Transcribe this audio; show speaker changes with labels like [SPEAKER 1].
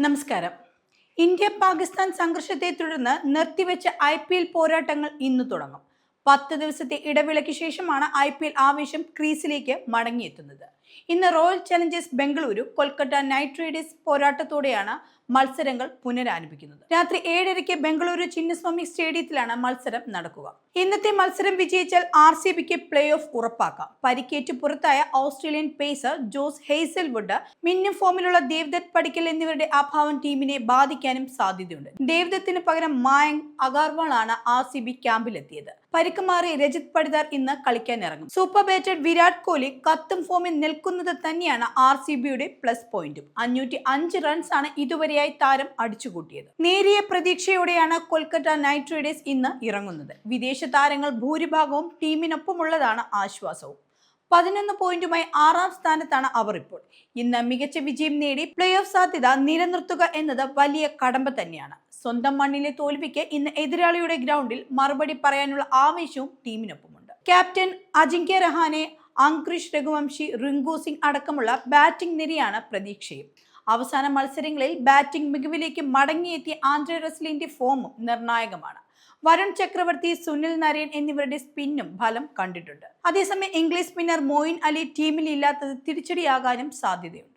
[SPEAKER 1] നമസ്കാരം. ഇന്ത്യ പാകിസ്ഥാൻ സംഘർഷത്തെ തുടർന്ന് നിർത്തിവെച്ച IPL പോരാട്ടങ്ങൾ ഇന്ന് തുടങ്ങും. 10 ദിവസത്തെ ഇടവേളയ്ക്ക് ശേഷമാണ് IPL ആവേശം ക്രീസിലേക്ക് മടങ്ങിയെത്തുന്നത്. ഇന്ന് royal challengers Bengaluru Kolkata knight riders പോരാട്ടത്തോടെയാണ് മത്സരങ്ങൾ പുനരാരംഭിക്കുന്നത്. രാത്രി 7:30 ബംഗളൂരു ചിന്നസ്വാമി സ്റ്റേഡിയത്തിലാണ് മത്സരം നടക്കുക. ഇന്നത്തെ മത്സരം വിജയിച്ചാൽ RCBക്ക് പ്ലേ ഓഫ് ഉറപ്പാക്കാം. പരിക്കേറ്റ് പുറത്തായ ഓസ്ട്രേലിയൻ പേസർ ജോസ് ഹെയ്സൽവുഡ്, മിന്നും ഫോമിലുള്ള ദേവ്ദത്ത് പടിക്കൽ എന്നിവരുടെ അഭാവം ടീമിനെ ബാധിക്കാനും സാധ്യതയുണ്ട്. ദേവ്ദത്തിന് പകരം മായങ്ക് അഗർവാൾ ആണ് RCB ക്യാമ്പിലെത്തിയത്. പരിക്ക് മാറി രജിത് പടിദാർ ഇന്ന് കളിക്കാനിറങ്ങും. സൂപ്പർ ബാറ്റർ വിരാട് കോഹ്ലി കത്തും ഫോമിൽ നിൽക്കുന്നത് തന്നെയാണ് RCBയുടെ പ്ലസ് പോയിന്റും. 505 റൺസാണ് ഇതുവരെയായി താരം അടിച്ചുകൂട്ടിയത്. നേരിയ പ്രതീക്ഷയോടെയാണ് കൊൽക്കത്ത നൈറ്റ് റൈഡേഴ്സ് ഇന്ന് ഇറങ്ങുന്നത്. വിദേശ താരങ്ങൾ ഭൂരിഭാഗവും ടീമിനൊപ്പമുള്ളതാണ് ആശ്വാസവും. 11 പോയിന്റുമായി 6ാം സ്ഥാനത്താണ് അവർ ഇപ്പോൾ. ഇന്ന് മികച്ച വിജയം നേടി പ്ലേ ഓഫ് സാധ്യത നിലനിർത്തുക എന്നത് വലിയ കടമ്പ തന്നെയാണ്. സ്വന്തം മണ്ണിലെ തോൽവിക്ക് ഇന്ന് എതിരാളിയുടെ ഗ്രൗണ്ടിൽ മറുപടി പറയാനുള്ള ആവേശവും ടീമിനൊപ്പമുണ്ട്. ക്യാപ്റ്റൻ അജിങ്ക്യ രഹാനെ, അങ്കുരിഷ് രഘുവംശി, റിങ്കു സിംഗ് അടക്കമുള്ള ബാറ്റിംഗ് നിരയാണ് പ്രതീക്ഷയും. അവസാന മത്സരങ്ങളിൽ ബാറ്റിംഗ് മികവിലേക്ക് മടങ്ങിയെത്തിയ ആന്ദ്രെ റസലിന്റെ ഫോമും നിർണായകമാണ്. വരുൺ ചക്രവർത്തി, സുനിൽ നരേൻ എന്നിവരുടെ സ്പിന്നും ഫലം കണ്ടിട്ടുണ്ട്. അതേസമയം ഇംഗ്ലീഷ് സ്പിന്നർ മോയിൻ അലി ടീമിൽ ഇല്ലാത്തത് തിരിച്ചടിയാകാനും സാധ്യതയുണ്ട്.